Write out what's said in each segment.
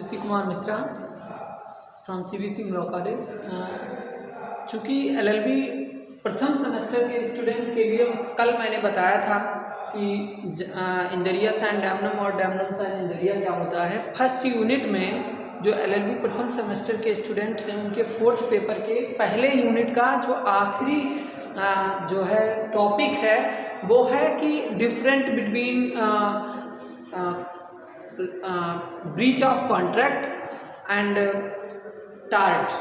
Rishi Kumar Mishra from CBSE law college. चूँकि LLB प्रथम semester के स्टूडेंट के लिए कल मैंने बताया था कि इंजरियस एंड डैमनम और डैमनम्स एंड इंजरिया क्या होता है। फर्स्ट यूनिट में जो LLB प्रथम सेमेस्टर के स्टूडेंट हैं उनके फोर्थ पेपर के पहले यूनिट का जो आखिरी जो है टॉपिक है वो है कि different between breach of contract and tart.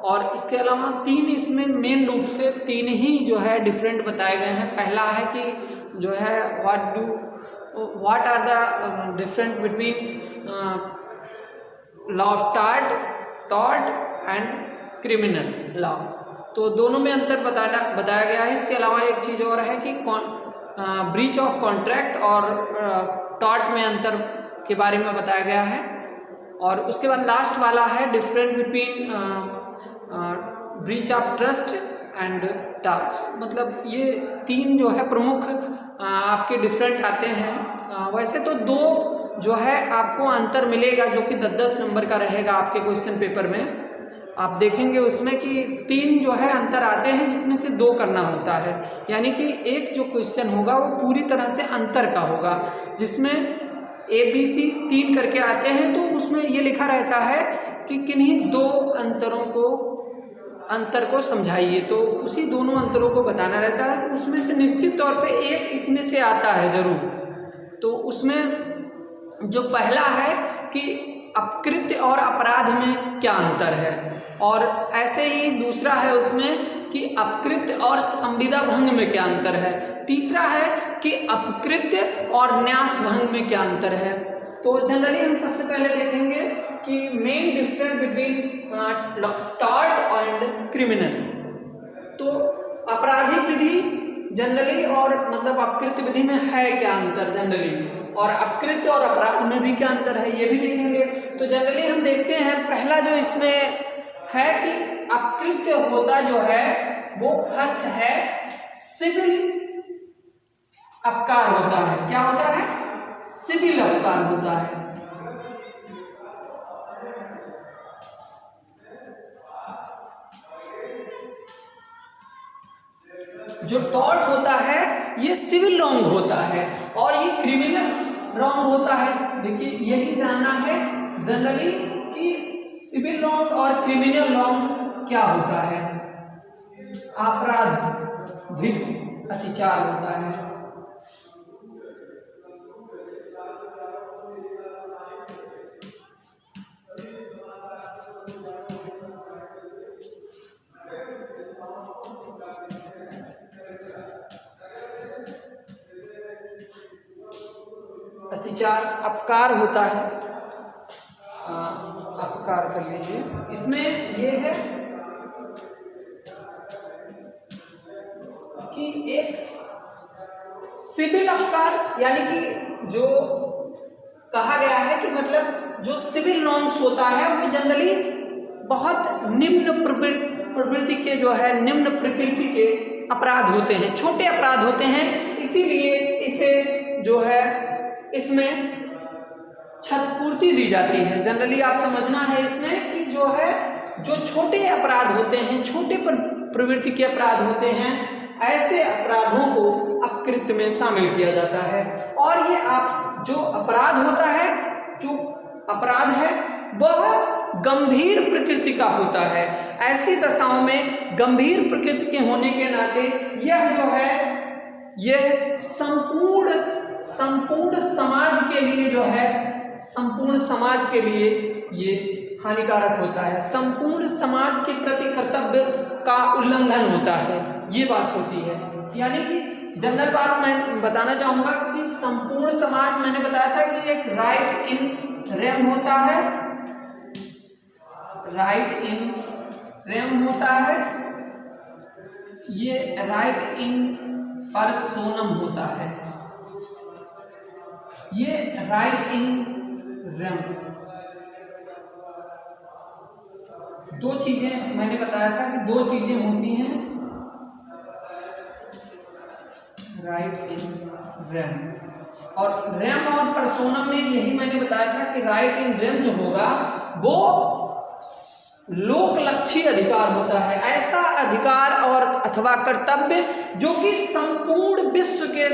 और इसके अलावा तीन इसमें मेन रूप से तीन ही जो है डिफरेंट बताए गए हैं। पहला है कि जो है what are the different between law of tort, tort and criminal law. तो दोनों में अंतर बताया गया है। इसके अलावा एक चीज़ और है कि ब्रीच ऑफ कॉन्ट्रैक्ट और टॉर्ट में अंतर के बारे में बताया गया है। और उसके बाद लास्ट वाला है different between breach of trust and tarts. मतलब ये तीन जो है प्रमुख आपके डिफरेंट आते हैं। वैसे तो दो जो है आपको अंतर मिलेगा जो कि 10-10 नंबर का रहेगा आपके क्वेश्चन पेपर में। आप देखेंगे उसमें कि तीन जो है अंतर आते हैं जिसमें से दो करना होता है। यानी कि एक जो क्वेश्चन होगा वो पूरी तरह से अंतर का होगा, जिसमें ABC 3 करके आते हैं। तो उसमें ये लिखा रहता है कि किन्हीं दो अंतर को समझाइए। तो उसी दोनों अंतरों को बताना रहता है। उसमें से निश्चित तौर पे एक इसमें से आता है ज़रूर। तो उसमें जो पहला है कि अपकृत्य और अपराध में क्या अंतर है, और ऐसे ही दूसरा है उसमें कि अपकृत्य और संविदा भंग में क्या अंतर है। तीसरा है कि अपकृत्य और न्यास भंग में क्या अंतर है। तो जनरली हम सबसे पहले देखेंगे कि main difference between tort and criminal. तो आपराधिक विधि जनरली और मतलब अपकृत्य विधि में है क्या अंतर जनरली, और अपकृत्य और अपराध में भी क्या अंतर है ये भी देखेंगे। तो जनरली हम देखते हैं पहला जो इसमें है कि अपकृत्य होता जो है वो फर्स्ट है सिविल अपकार होता है। क्या होता है? सिविल अपकार होता है। जो टॉर्ट होता है ये सिविल रॉन्ग होता है और ये क्रिमिनल रॉन्ग होता है। देखिए यही जानना है जनरली कि सिविल रॉन्ग और क्रिमिनल रॉन्ग क्या होता है। आपराधिक अत्याचार होता है। अत्याचार अपकार होता है। अपकार कर लीजिए। इसमें ये है कि एक सिविल अपकार यानी कि जो कहा गया है कि मतलब जो सिविल रॉन्ग्स होता है वो जनरली बहुत निम्न प्रवृत्ति के जो है निम्न प्रकृति के अपराध होते हैं, छोटे अपराध होते हैं। इसीलिए इसे जो है इसमें क्षतिपूर्ति दी जाती है। जनरली आप समझना है इसमें कि जो है जो छोटे अपराध होते हैं, छोटे प्रवृत्ति के अपराध होते हैं, ऐसे अपराधों को अपकृत्य में शामिल किया जाता है। और ये आप जो अपराध होता है, जो अपराध है वह गंभीर प्रकृति का होता है। ऐसी दशाओं में गंभीर प्रकृति के होने के नाते यह जो है यह संपूर्ण समाज के लिए जो है संपूर्ण समाज के लिए ये हानिकारक होता है। संपूर्ण समाज के प्रति कर्तव्य का उल्लंघन होता है, ये बात होती है। यानी कि जनरल बात मैं बताना चाहूँगा कि संपूर्ण समाज मैंने बताया था कि एक राइट इन रेम होता है, राइट इन रेम होता है, ये राइट इन पर्सोनम होता है, ये राइट इन रेम। दो चीजें मैंने बताया था कि दो चीजें होती हैं राइट इन रेम। और रेम और पर्सोनम में यही मैंने बताया था कि राइट इन रेम जो होगा वो लोक लक्षी अधिकार होता है, ऐसा अधिकार और अथवा कर्तव्य जो कि संपूर्ण विश्व के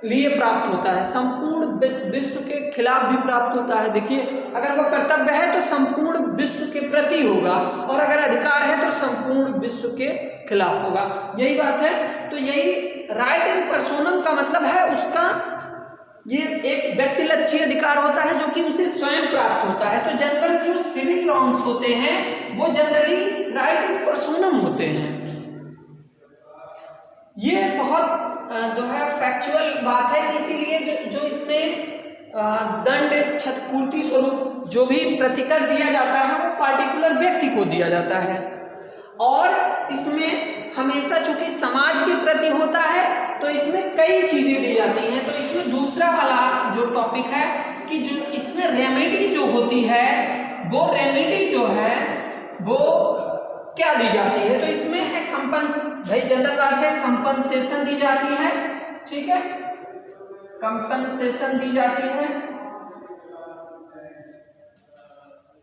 लिए प्राप्त होता है, संपूर्ण विश्व के खिलाफ भी प्राप्त होता है। देखिए, अगर वो कर्तव्य है तो संपूर्ण विश्व के प्रति होगा, और अगर अधिकार है तो संपूर्ण विश्व के खिलाफ होगा। यही बात है। तो यही राइट इन पर्सोनम का मतलब है उसका ये एक व्यक्तिलक्षी अधिकार होता है जो कि उसे स्वयं प्राप्त होता है। तो जनरल जो सिविल रॉन्ग्स होते हैं वो जनरली राइट इन पर्सोनम होते हैं। ये बहुत जो है फैक्चुअल बात है, इसीलिए जो इसमें दंड क्षतिपूर्ति स्वरूप जो भी प्रतिकर दिया जाता है वो पार्टिकुलर व्यक्ति को दिया जाता है, और इसमें हमेशा चूंकि समाज के प्रति होता है तो इसमें कई चीजें दी जाती हैं। तो इसमें दूसरा वाला जो टॉपिक है कि जो इसमें रेमेडी जो होती है वो रेमेडी जो है वो क्या दी जाती है, तो इसमें है भाई जनरल बात है, कंपनसेशन दी जाती है। ठीक है, कंपनसेशन दी जाती है,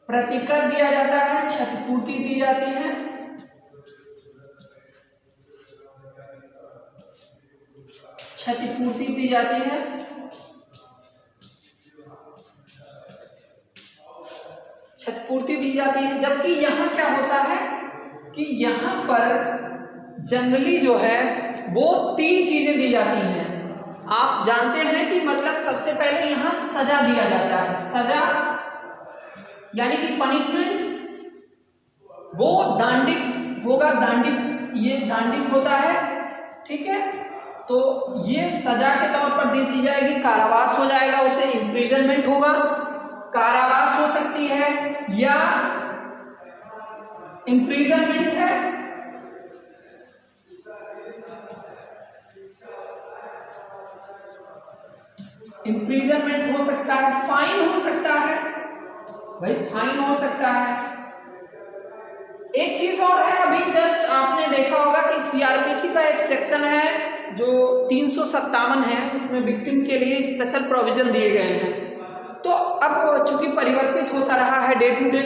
प्रतिकर दिया जाता है, क्षतिपूर्ति दी जाती है, क्षतिपूर्ति दी जाती है, क्षतिपूर्ति दी जाती है। जबकि यहाँ क्या होता है कि यहाँ पर जनरली जो है वो 3 चीजें दी जाती हैं। आप जानते हैं कि मतलब सबसे पहले यहाँ सजा दिया जाता है, सजा यानी कि पनिशमेंट वो दांडिक होगा, दांडिक ये दांडिक होता है। ठीक है, तो ये सजा के तौर पर दे दी जाएगी, कारावास हो जाएगा, उसे इम्प्रिजनमेंट होगा, कारावास हो सकती है या इम्प्रिजनमेंट है, इम्प्रिजनमेंट हो सकता है, फाइन हो सकता है, भाई फाइन हो सकता है। एक चीज और है, अभी जस्ट आपने देखा होगा कि सीआरपीसी का एक सेक्शन है जो 357 है, उसमें विक्टिम के लिए स्पेशल प्रोविजन दिए गए हैं। तो अब चूंकि परिवर्तित होता रहा है डे टू डे,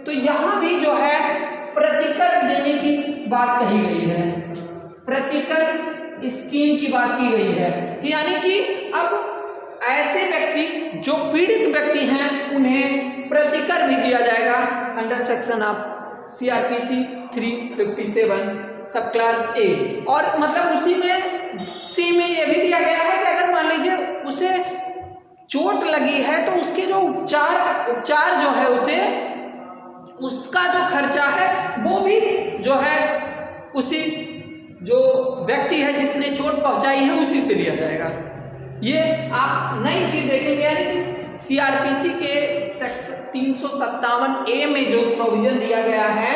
तो यहाँ भी जो है प्रतिकर देने की बात कही गई है, प्रतिकर स्कीम की बात की गई है, यानी कि अब ऐसे व्यक्ति जो पीड़ित व्यक्ति हैं उन्हें प्रतिकर भी दिया जाएगा अंडर सेक्शन ऑफ सीआरपीसी 357 सब क्लास ए। और मतलब उसी में सी में यह भी दिया गया है कि अगर मान लीजिए उसे चोट लगी है तो उसके जो उपचार जो है उसे उसका जो खर्चा है वो भी जो है उसी जो व्यक्ति है जिसने चोट पहुंचाई है उसी से लिया जाएगा। ये आप नई चीज देखेंगे, यानी कि सीआरपीसी के सेक्शन 357 ए में जो प्रोविजन दिया गया है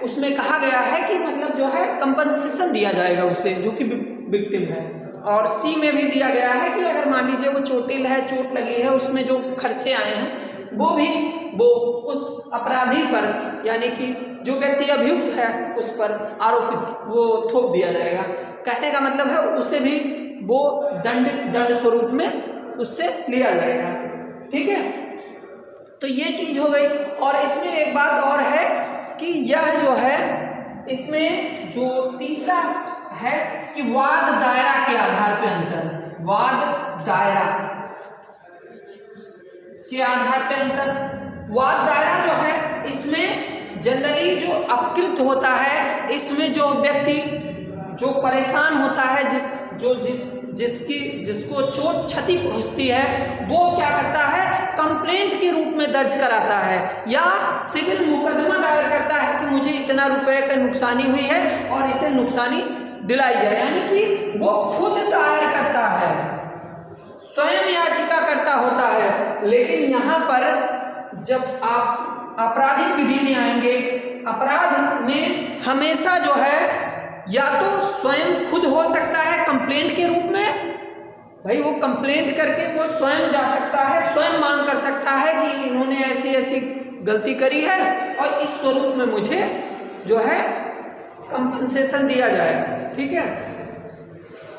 उसमें कहा गया है कि मतलब जो है कंपनसेशन दिया जाएगा उसे जो कि विक्टिम है। और सी में भी दिया गया है कि अगर मान लीजिए वो चोटिल है, चोट लगी है, उसमें जो खर्चे आए हैं वो भी वो उस अपराधी पर यानी कि जो व्यक्ति अभियुक्त है उस पर आरोपित वो थोप दिया जाएगा। कहने का मतलब है उसे भी वो दंड स्वरूप में उससे लिया जाएगा। ठीक है, तो ये चीज हो गई। और इसमें एक बात और है कि यह जो है इसमें जो तीसरा है कि वाद दायरा के आधार पे अंतर, वाद दायरा के आधार पे अंतर। वाद दायरा जो है इसमें जनरली जो अपकृत होता है, इसमें जो व्यक्ति जो परेशान होता है, जिसको चोट क्षति पहुंचती है वो क्या करता है, कंप्लेंट के रूप में दर्ज कराता है या सिविल मुकदमा दायर करता है कि मुझे इतना रुपए का नुकसानी हुई है और इसे नुकसानी दिलाई जाए, यानी कि वो खुद दायर करता है, स्वयं याचिका करता होता है। लेकिन यहाँ पर जब आप आपराधिक विधि में आएंगे, अपराध में हमेशा जो है या तो स्वयं खुद हो सकता है कंप्लेंट के रूप में, भाई वो कंप्लेंट करके वो स्वयं जा सकता है, स्वयं मांग कर सकता है कि इन्होंने ऐसी ऐसी गलती करी है और इस स्वरूप में मुझे जो है कंपनसेशन दिया जाए। ठीक है,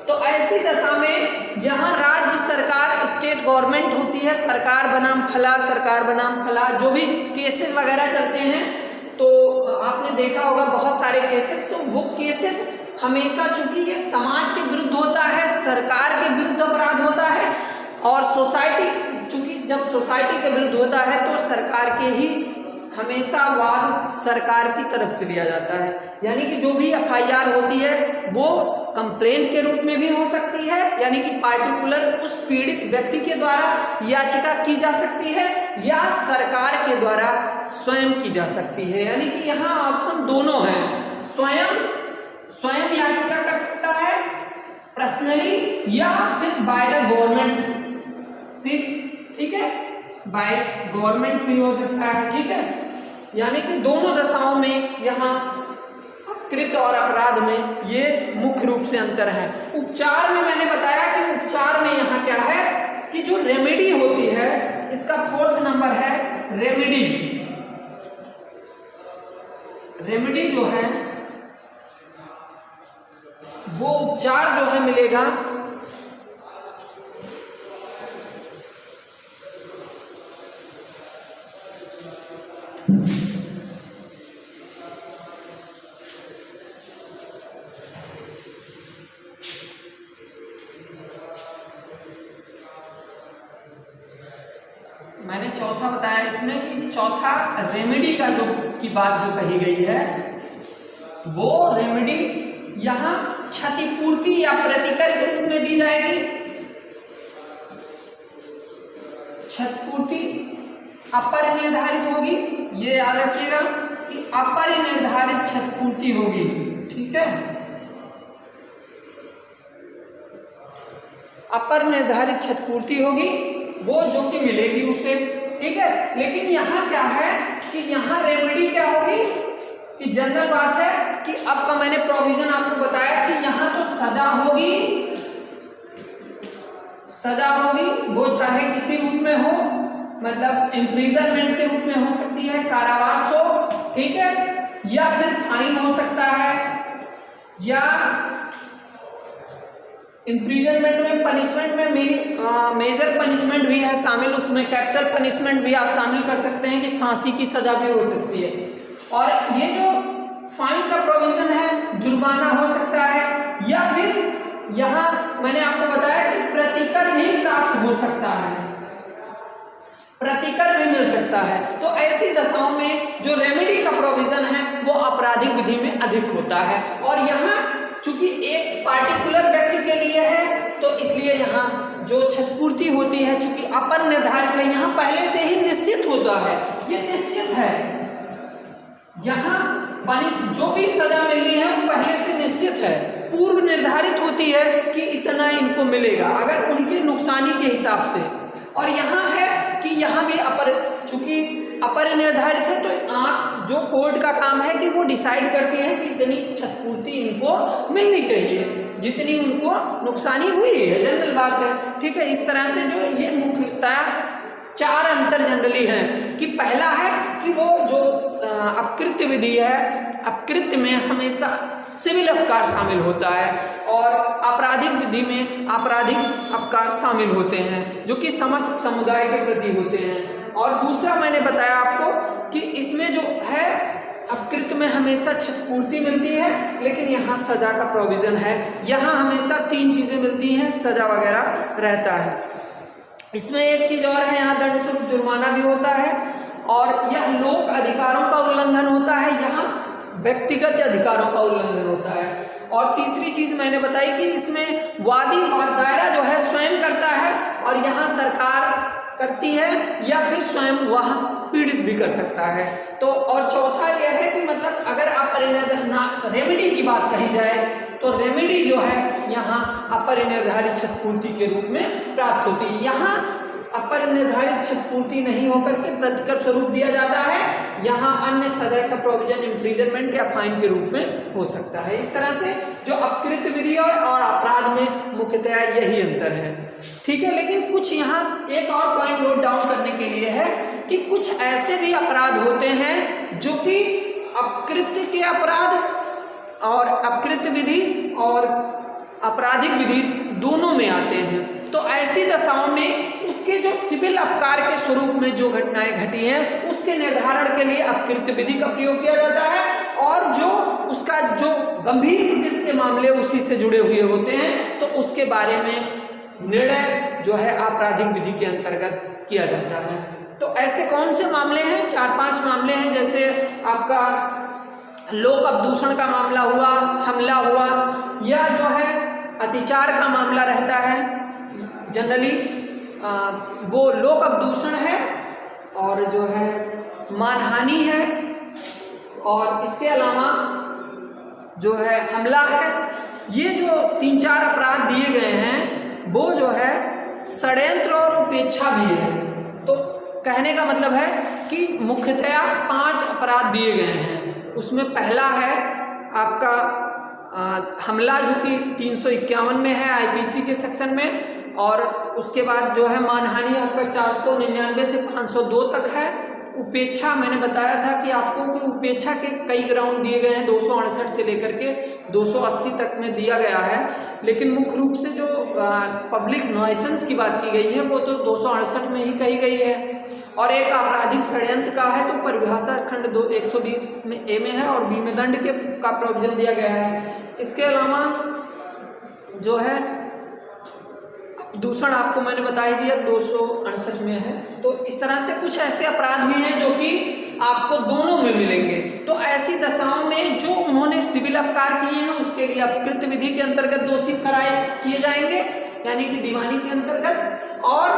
तो ऐसी दशा में यहाँ राज्य सरकार, स्टेट गवर्नमेंट होती है, सरकार बनाम फला, सरकार बनाम फला, जो भी केसेस वगैरह चलते हैं तो आपने देखा होगा बहुत सारे केसेस। तो वो केसेस हमेशा, चूंकि ये समाज के विरुद्ध होता है, सरकार के विरुद्ध अपराध होता है, और सोसाइटी, चूंकि जब सोसाइटी के विरुद्ध होता है तो सरकार के ही हमेशा वाद सरकार की तरफ से लिया जाता है। यानी कि जो भी एफआईआर होती है वो कंप्लेंट के रूप में भी हो सकती है, यानी कि पार्टिकुलर उस पीड़ित व्यक्ति के द्वारा याचिका की जा सकती है, या सरकार के द्वारा स्वयं की जा सकती है। यानी कि यहाँ ऑप्शन दोनों है, स्वयं याचिका कर सकता है पर्सनली, या फिर बाय द गवर्नमेंट, ठीक है, बाय गवर्नमेंट भी हो सकता है, ठीक है। यानी कि दोनों दशाओं में यहाँ कृत और अपराध में ये मुख्य रूप से अंतर है। उपचार में मैंने बताया कि उपचार में यहाँ क्या है कि जो रेमेडी होती है, इसका 4th नंबर है रेमेडी। रेमेडी जो है वो उपचार जो है मिलेगा मैंने चौथा बताया इसमें कि चौथा रेमेडी का जो की बात जो कही गई है वो रेमेडी यहाँ क्षतिपूर्ति या प्रतिकर के रूप में दी जाएगी। क्षतिपूर्ति अपरिनिर्धारित होगी, ये याद रखिएगा कि अपरिनिर्धारित क्षतिपूर्ति होगी, ठीक है, अपरिनिर्धारित क्षतिपूर्ति होगी वो जो कि मिलेगी उसे, ठीक है। लेकिन यहाँ क्या है कि यहाँ रेमेडी क्या होगी कि जनरल बात है कि अब का मैंने प्रोविजन आपको बताया कि यहाँ तो सजा होगी, सजा होगी, वो चाहे किसी रूप में हो, मतलब इम्प्रिजनमेंट के रूप में हो सकती है, कारावास हो, ठीक है, या फिर फाइन हो सकता है, या इम्प्रिजनमेंट में पनिशमेंट में मेजर पनिशमेंट भी है शामिल, उसमें कैपिटल पनिशमेंट भी आप शामिल कर सकते हैं कि फांसी की सजा भी हो सकती है। और ये जो फाइन का प्रोविजन है, जुर्माना हो सकता है, या फिर यहाँ मैंने आपको बताया कि प्रतिकर भी प्राप्त हो सकता है, प्रतिकर भी मिल सकता है। तो ऐसी दशाओं में जो रेमेडी का प्रोविजन है वो आपराधिक विधि में अधिक होता है, और यहाँ चूंकि एक पार्टिकुलर व्यक्ति के लिए है तो इसलिए यहाँ जो क्षतिपूर्ति होती है चूंकि अपर निर्धारित है, यहाँ पहले से ही निश्चित होता है, ये निश्चित है, यहाँ जो भी सजा मिलनी है वो पहले से निश्चित है, पूर्व निर्धारित होती है कि इतना इनको मिलेगा अगर उनकी नुकसानी के हिसाब से। और यहाँ है कि यहाँ भी चूंकि अपर निर्धारित है तो आप जो कोर्ट का काम है कि वो डिसाइड करती है कि इतनी क्षतिपूर्ति इनको मिलनी चाहिए जितनी उनको नुकसानी हुई है, जनरल बात है, ठीक है। इस तरह से जो ये मुख्यतः 4 अंतर जनरली हैं कि पहला है कि वो जो अपकृत्य विधि है, अपकृत्य में हमेशा सिविल अपकार शामिल होता है और आपराधिक विधि में आपराधिक अपकार शामिल होते हैं जो कि समस्त समुदाय के प्रति होते हैं। और दूसरा मैंने बताया आपको कि इसमें जो है अपकृत्य में हमेशा क्षतिपूर्ति मिलती है, लेकिन यहाँ सजा का प्रोविजन है, यहाँ हमेशा 3 चीज़ें मिलती हैं, सजा वगैरह रहता है। इसमें एक चीज़ और है, यहाँ दंड स्वरूप जुर्माना भी होता है और यह लोक अधिकारों का उल्लंघन होता है, यहाँ व्यक्तिगत अधिकारों का उल्लंघन होता है। और तीसरी चीज़ मैंने बताई कि इसमें वादी दायरा जो है स्वयं करता है और यहाँ सरकार करती है या फिर स्वयं वह पीड़ित भी कर सकता है। तो और चौथा यह है कि मतलब अगर आप रेमेडी की बात कही जाए तो रेमेडी जो है यहाँ अपरिनिर्धारित क्षतिपूर्ति के रूप में प्राप्त होती है। यहाँ अपरिनिर्धारित क्षतिपूर्ति नहीं होकर के प्रतिकर स्वरूप दिया जाता है, यहाँ अन्य सजा का प्रोविजन इम्प्रिजनमेंट या फाइन के रूप में हो सकता है। इस तरह से जो अपकृत्य विधि और अपराध में मुख्यतः यही अंतर है, ठीक है। लेकिन कुछ यहाँ एक और पॉइंट नोट डाउन करने के लिए है कि कुछ ऐसे भी अपराध होते हैं जो कि अपकृत्य के अपराध और अपकृत्य विधि और आपराधिक विधि दोनों में आते हैं। तो ऐसी दशाओं में उसके जो सिविल अपकार के स्वरूप में जो घटनाएं घटी हैं उसके निर्धारण के लिए अपकृत्य विधि का प्रयोग किया जाता है, और जो उसका जो गंभीर प्रकृति के मामले उसी से जुड़े हुए होते हैं तो उसके बारे में निर्णय जो है आपराधिक विधि के अंतर्गत किया जाता है। तो ऐसे कौन से मामले हैं? 4-5 मामले हैं। जैसे आपका लोक अपदूषण का मामला हुआ, हमला हुआ, या जो है अतिचार का मामला रहता है। जनरली वो लोक अपदूषण है और जो है मानहानि है, और इसके अलावा जो है हमला है। ये जो 3-4 अपराध दिए गए हैं वो जो है षड्यंत्र और उपेक्षा भी है। तो कहने का मतलब है कि मुख्यतया 5 अपराध दिए गए हैं। उसमें पहला है आपका हमला, जो कि 351 में है आईपीसी के सेक्शन में, और उसके बाद जो है मानहानि आपका 499 से 502 तक है। उपेक्षा मैंने बताया था कि आपको कि उपेक्षा के कई ग्राउंड दिए गए हैं, 268 से लेकर के 280 तक में दिया गया है, लेकिन मुख्य रूप से जो पब्लिक नॉइसेंस की बात की गई है वो तो 268 में ही कही गई है। और एक आपराधिक षड्यंत्र का है तो परिभाषा खंड 120 में ए में है और बी में दंड के का प्रोविजन दिया गया है। इसके अलावा जो है दूषण आपको मैंने बता ही दिया 268 में है। तो इस तरह से कुछ ऐसे अपराध भी हैं जो कि आपको दोनों में मिलेंगे। तो ऐसी दशाओं में जो उन्होंने सिविल अपकार किए हैं उसके लिए अपकृत्य विधि के अंतर्गत दोषी करार किए जाएंगे, यानी कि दीवानी के अंतर्गत, और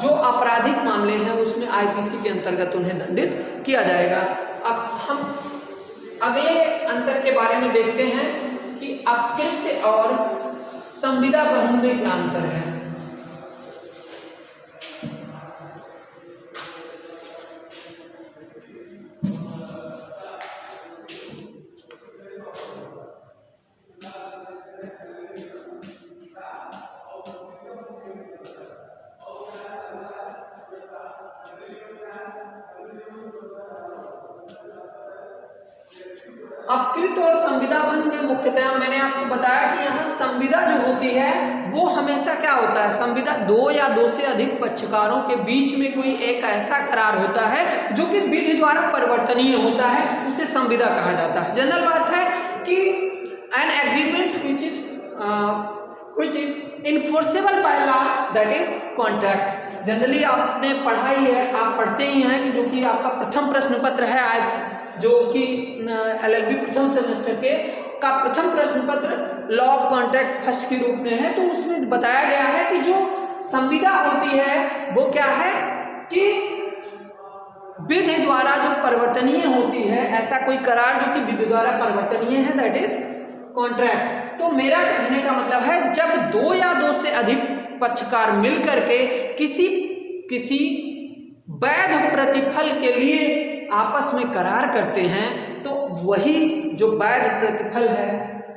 जो आपराधिक मामले हैं उसमें आईपीसी के अंतर्गत उन्हें दंडित किया जाएगा। अब हम अगले अंतर के बारे में देखते हैं कि अपकृत्य और संविदा बहन में क्या अंतर है। अपकृत और संविदा भंग में मुख्यतः मैंने आपको बताया कि यहाँ संविदा जो होती है वो हमेशा क्या होता है, संविदा 2 या 2 से अधिक पक्षकारों के बीच में कोई एक ऐसा करार होता है जो कि विधि द्वारा परिवर्तनीय होता है, उसे संविदा कहा जाता है। जनरल बात है कि an agreement which is enforceable by law, that is contract। Generally आपने पढ़ा ही है, आप पढ़ते ही हैं कि जो कि आपका प्रथम प्रश्न पत्र है, जो कि LLB प्रथम सेमेस्टर के का प्रथम प्रश्न पत्र लॉ ऑफ कॉन्ट्रैक्ट फर्स्ट के रूप में है। तो उसमें बताया गया है कि जो संविदा होती है वो क्या है कि विधि द्वारा जो परिवर्तनीय होती है, ऐसा कोई करार जो कि विधि द्वारा परिवर्तनीय है, दैट इज कॉन्ट्रैक्ट। तो मेरा कहने का मतलब है जब 2 या 2 से अधिक पक्षकार मिलकर के किसी वैध प्रतिफल के लिए आपस में करार करते हैं तो वही जो वैध प्रतिफल है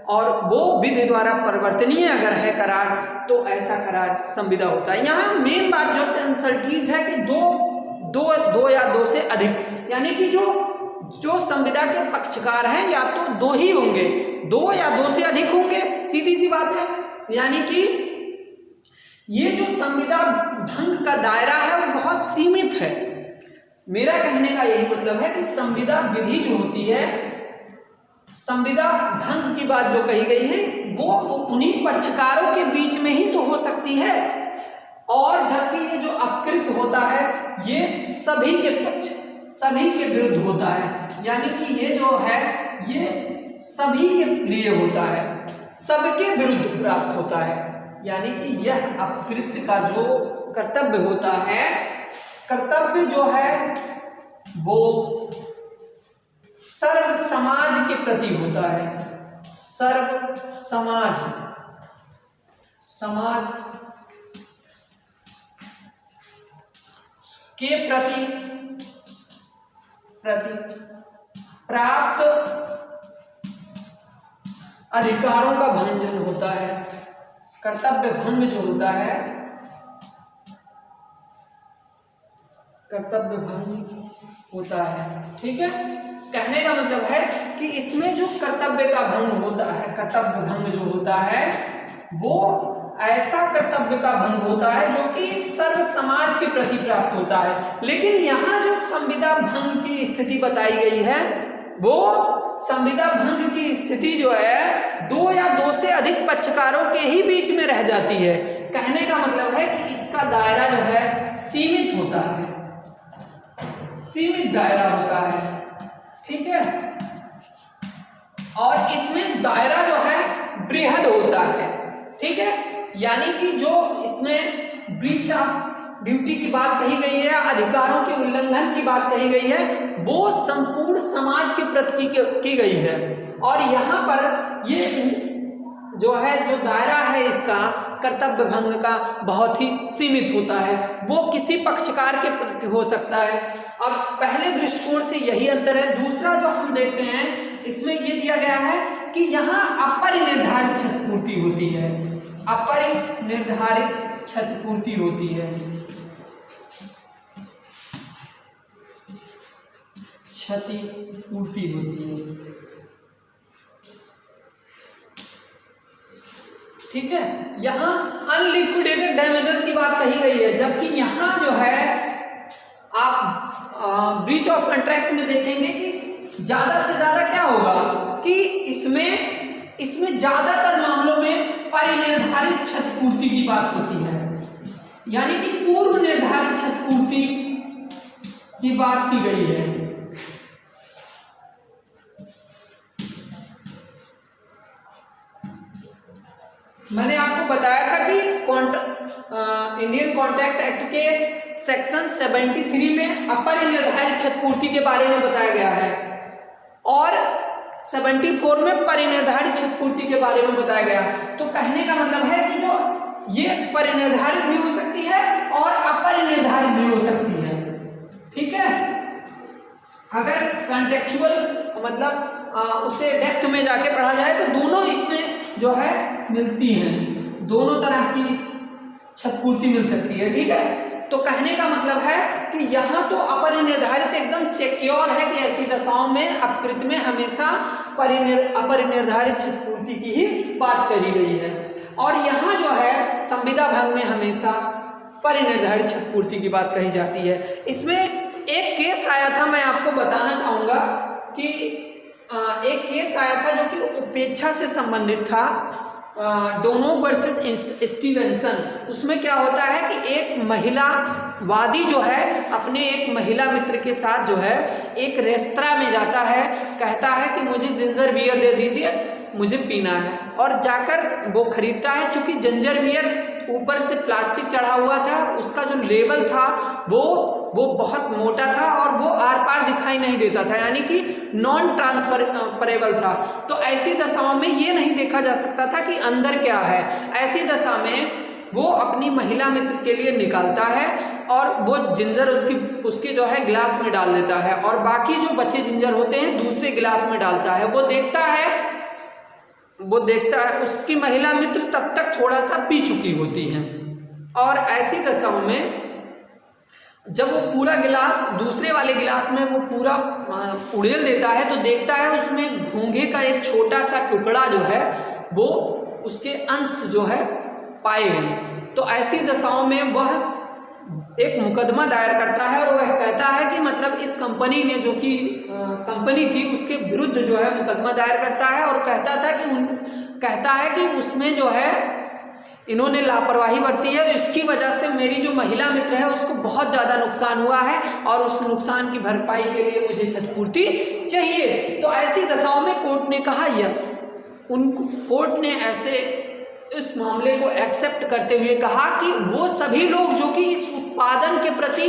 और वो विधि द्वारा परिवर्तनीय अगर है करार तो ऐसा करार संविदा होता है। यहाँ मेन बात जो सेंसर्टीज है कि दो या 2 से अधिक, यानी कि जो संविदा के पक्षकार हैं या तो 2 ही होंगे, 2 या 2 से अधिक होंगे, सीधी सी बात है। यानी कि ये जो संविदा भंग का दायरा है वो बहुत सीमित है। मेरा कहने का यही मतलब है कि संविदा विधि जो होती है, संविदा भंग की बात जो कही गई है वो उन्हीं पक्षकारों के बीच में ही तो हो सकती है, और जबकि ये जो अपकृत होता है ये सभी के पक्ष सभी के विरुद्ध होता है, यानी कि ये जो है ये सभी के लिए होता है, सबके विरुद्ध प्राप्त होता है। यानी कि यह अपकृत्य का जो कर्तव्य होता है, कर्तव्य जो है वो सर्व समाज के प्रति होता है, सर्व समाज के प्रति प्राप्त अधिकारों का भंजन होता है। कर्तव्य भंग जो होता है, कर्तव्य भंग होता है, ठीक है। कहने का मतलब है कि इसमें जो कर्तव्य का भंग होता है, कर्तव्य भंग जो होता है वो ऐसा कर्तव्य का भंग होता है जो कि सर्व समाज के प्रति प्राप्त होता है। लेकिन यहाँ जो संविदा भंग की स्थिति बताई गई है वो संविदा भंग की स्थिति जो है 2 या 2 से अधिक पक्षकारों के ही बीच में रह जाती है। कहने का मतलब है कि इसका दायरा जो है सीमित होता है, सीमित दायरा होता है, ठीक है। और इसमें दायरा जो है बृहद होता है, ठीक है। यानी कि जो इसमें ब्रीच ऑफ ड्यूटी की बात कही गई है, अधिकारों के उल्लंघन की बात कही गई है, वो संपूर्ण समाज के प्रति की गई है। और यहाँ पर ये जो है जो दायरा है इसका कर्तव्य भंग का बहुत ही सीमित होता है, वो किसी पक्षकार के प्रति हो सकता है। अब पहले दृष्टिकोण से यही अंतर है। दूसरा जो हम देखते हैं इसमें ये दिया गया है कि यहाँ अपरिनिर्धारित क्षतिपूर्ति होती है, अपरिनिर्धारित क्षतिपूर्ति होती है, क्षतिपूर्ति होती है, ठीक है। यहाँ अनलिक्विडेटेड डैमेजेस की बात कही गई है, जबकि यहाँ जो है आप ब्रीच ऑफ कॉन्ट्रैक्ट में देखेंगे कि ज्यादा से ज्यादा क्या होगा कि इसमें ज्यादातर मामलों में परिनिर्धारित क्षतिपूर्ति की बात होती है, यानी कि पूर्व निर्धारित क्षतिपूर्ति की बात की गई है। मैंने आपको बताया था कि इंडियन कॉन्ट्रैक्ट एक्ट के सेक्शन 73 में अपरिनिर्धारित क्षतिपूर्ति के बारे में बताया गया है और 74 में परिनिर्धारित क्षतिपूर्ति के बारे में बताया गया है। तो कहने का मतलब है कि जो ये परिनिर्धारित भी हो सकती है और अपरिनिर्धारित भी हो सकती है, ठीक है। अगर कॉन्टेक्चुअल मतलब उसे डेप्थ में जाके पढ़ा जाए तो दोनों इसमें जो है मिलती हैं, दोनों तरह की क्षतिपूर्ति मिल सकती है, ठीक है। तो कहने का मतलब है कि यहाँ तो अपरिनिर्धारित एकदम सिक्योर है कि ऐसी दशाओं में अपकृत में हमेशा अपरिनिर्धारित क्षतिपूर्ति की ही बात करी गई है, और यहाँ जो है संविदा भंग में हमेशा परिनिर्धारित क्षतिपूर्ति की बात कही जाती है। इसमें एक केस आया था, मैं आपको बताना चाहूँगा कि एक केस आया था जो कि उपेक्षा से संबंधित था, डोनो वर्सेस स्टीवेंसन। उसमें क्या होता है कि एक महिला वादी जो है अपने एक महिला मित्र के साथ जो है एक रेस्तरां में जाता है, कहता है कि मुझे जिंजर बियर दे दीजिए, मुझे पीना है, और जाकर वो खरीदता है। चूंकि जिंजर बियर ऊपर से प्लास्टिक चढ़ा हुआ था, उसका जो लेबल था वो बहुत मोटा था और वो आर पार दिखाई नहीं देता था, यानी कि नॉन ट्रांसफरेबल था। तो ऐसी दशाओं में ये नहीं देखा जा सकता था कि अंदर क्या है। ऐसी दशा में वो अपनी महिला मित्र के लिए निकालता है और वो जिंजर उसके जो है गिलास में डाल देता है, और बाकी जो बचे जिंजर होते हैं दूसरे गिलास में डालता है। वो देखता है उसकी महिला मित्र तब तक थोड़ा सा पी चुकी होती हैं, और ऐसी दशाओं में जब वो पूरा गिलास दूसरे वाले गिलास में वो पूरा उड़ेल देता है तो देखता है उसमें घोंघे का एक छोटा सा टुकड़ा जो है वो उसके अंश जो है पाए गए। तो ऐसी दशाओं में वह एक मुकदमा दायर करता है और वह कहता है कि मतलब इस कंपनी ने, जो कि कंपनी थी, उसके विरुद्ध जो है मुकदमा दायर करता है और कहता है कि उसमें जो है इन्होंने लापरवाही बरती है, इसकी वजह से मेरी जो महिला मित्र है उसको बहुत ज़्यादा नुकसान हुआ है और उस नुकसान की भरपाई के लिए मुझे क्षतिपूर्ति चाहिए। तो ऐसी दशाओं में कोर्ट ने कहा यस, कोर्ट ने ऐसे इस मामले को एक्सेप्ट करते हुए कहा कि वो सभी लोग जो कि इस उत्पादन के प्रति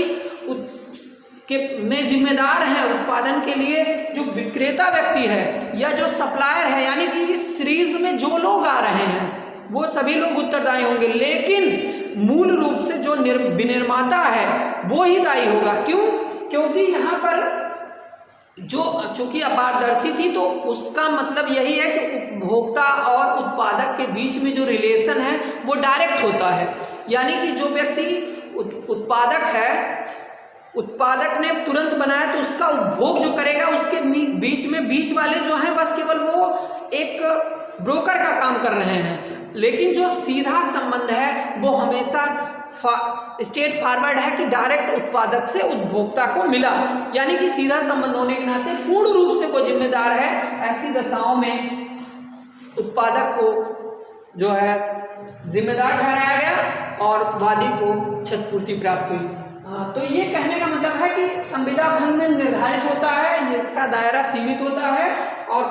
में जिम्मेदार हैं, उत्पादन के लिए जो विक्रेता व्यक्ति है या जो सप्लायर है, यानी कि इस सीरीज में जो लोग आ रहे हैं वो सभी लोग उत्तरदायी होंगे, लेकिन मूल रूप से जो विनिर्माता है वो ही दायी होगा। क्यों? क्योंकि यहाँ पर जो चूंकि अपारदर्शी थी, तो उसका मतलब यही है कि उपभोक्ता और उत्पादक के बीच में जो रिलेशन है वो डायरेक्ट होता है, यानी कि जो व्यक्ति उत्पादक है, उत्पादक ने तुरंत बनाया तो उसका उपभोग जो करेगा उसके बीच में बीच वाले जो हैं बस केवल वो एक ब्रोकर का काम कर रहे हैं। लेकिन जो सीधा संबंध है वो हमेशा स्ट्रेट फॉरवर्ड है कि डायरेक्ट उत्पादक से उपभोक्ता को मिला, यानी कि सीधा संबंध होने के नाते पूर्ण रूप से वो जिम्मेदार है। ऐसी दशाओं में उत्पादक को जो है जिम्मेदार ठहराया गया और वादी को क्षतिपूर्ति प्राप्त हुई। तो ये कहने का मतलब है कि संविदा भंग में निर्धारित होता है, इसका दायरा सीमित होता है, और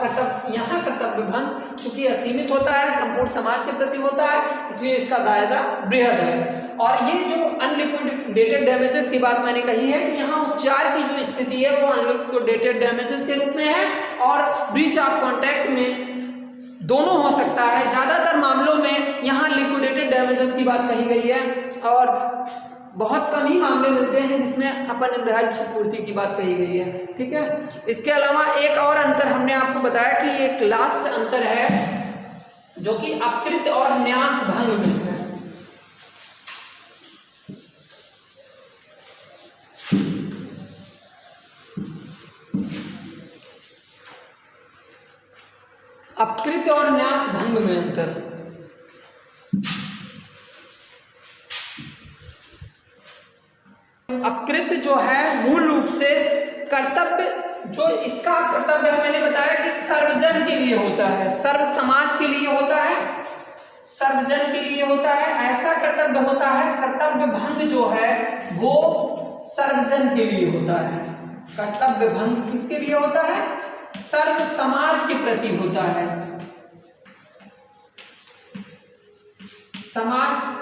यहाँ कर्तव्य भंग चूंकि असीमित होता है, संपूर्ण समाज के प्रति होता है, इसलिए इसका दायरा बृहद है। और ये जो अनलिक्विडेटेड डैमेजेस की बात मैंने कही है कि यहाँ उपचार की जो स्थिति है वो अनलिक्विडेटेड डैमेजेस के रूप में है, और ब्रीच ऑफ कॉन्ट्रैक्ट में दोनों हो सकता है। ज़्यादातर मामलों में यहाँ लिक्विडेटेड डैमेजेस की बात कही गई है, और बहुत कम ही मामले मिलते हैं जिसमें अपनिर्धारित क्षतिपूर्ति की बात कही गई है। ठीक है, इसके अलावा एक और अंतर हमने आपको बताया कि एक लास्ट अंतर है जो कि अपकृत और न्यास भंग में है। अपकृत और न्यास भंग में अंतर। अपकृत जो है मूल रूप से कर्तव्य, जो इसका कर्तव्य है मैंने बताया कि सर्वजन के लिए होता है, सर्व समाज के लिए होता है, सर्वजन के लिए होता है, ऐसा कर्तव्य होता है। कर्तव्य भंग जो है वो सर्वजन के लिए होता है। कर्तव्य भंग किसके लिए होता है? सर्व समाज के प्रति होता है, समाज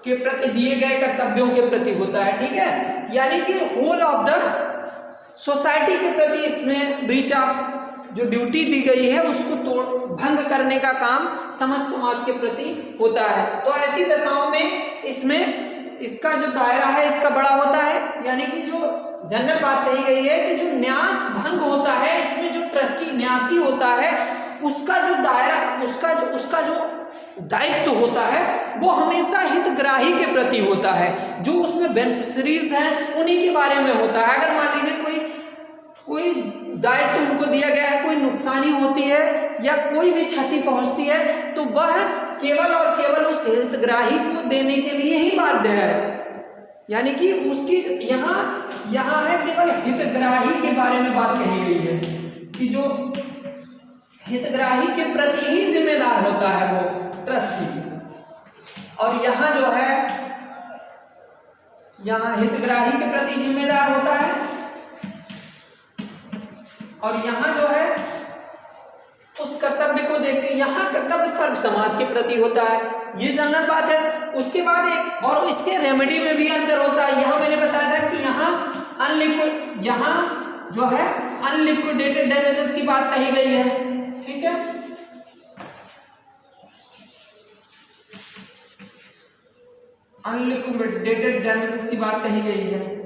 के प्रति दिए गए कर्तव्यों के प्रति होता है। ठीक है, यानी कि होल ऑफ द सोसाइटी के प्रति इसमें ब्रीच ऑफ जो ड्यूटी दी गई है उसको भंग करने का काम समस्त समाज के प्रति होता है। तो ऐसी दशाओं में इसमें इसका जो दायरा है इसका बड़ा होता है, यानी कि जो जनरल बात कही गई है कि जो न्यास भंग होता है इसमें जो ट्रस्टी न्यासी होता है उसका जो दायरा, उसका जो दायित्व होता है वो हमेशा हितग्राही के प्रति होता है, जो उसमें बेनिफिशरीज हैं उन्हीं के बारे में होता है। अगर मान लीजिए कोई दायित्व उनको दिया गया है, कोई नुकसानी होती है या कोई भी क्षति पहुंचती है तो वह केवल और केवल उस हितग्राही को देने के लिए ही बाध्य है, यानी कि उसकी यहाँ है केवल हितग्राही के बारे में बात कही गई है कि जो हितग्राही के प्रति ही जिम्मेदार होता है वो ट्रस्टी। और यहाँ जो है यहाँ हितग्राही के प्रति जिम्मेदार होता है, और यहाँ जो है उस कर्तव्य को देखते यहाँ कर्तव्य सर्व समाज के प्रति होता है। ये जनरल बात है। उसके बाद एक और इसके रेमेडी में भी अंतर होता है। यहाँ मैंने बताया था कि यहाँ जो है अनलिक्विडेटेड डैमेजेस की बात कही गई है। ठीक है, अनलिक्विडेटेड डैमेजेस की बात कही गई है।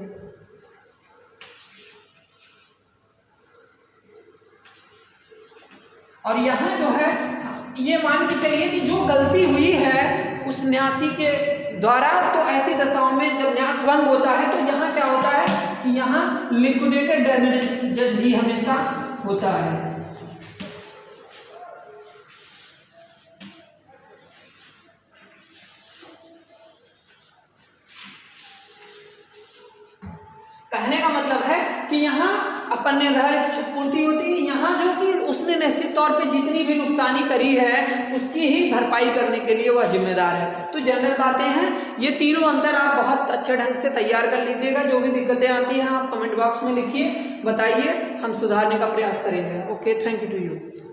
और यहाँ जो है ये मान के चलिए कि जो गलती हुई है उस न्यासी के द्वारा, तो ऐसी दशाओं में जब न्यास भंग होता है तो यहाँ क्या होता है कि यहाँ लिक्विडेटेड डैमेजेस ही हमेशा होता है। कहने का मतलब है कि यहाँ अपन निर्धारित क्षतिपूर्ति होती है, यहाँ जो कि उसने निश्चित तौर पे जितनी भी नुकसानी करी है उसकी ही भरपाई करने के लिए वह जिम्मेदार है। तो जनरल बातें हैं, ये तीनों अंतर आप बहुत अच्छे ढंग से तैयार कर लीजिएगा। जो भी दिक्कतें आती हैं आप कमेंट बॉक्स में लिखिए, बताइए, हम सुधारने का प्रयास करेंगे। Okay, thank you to you.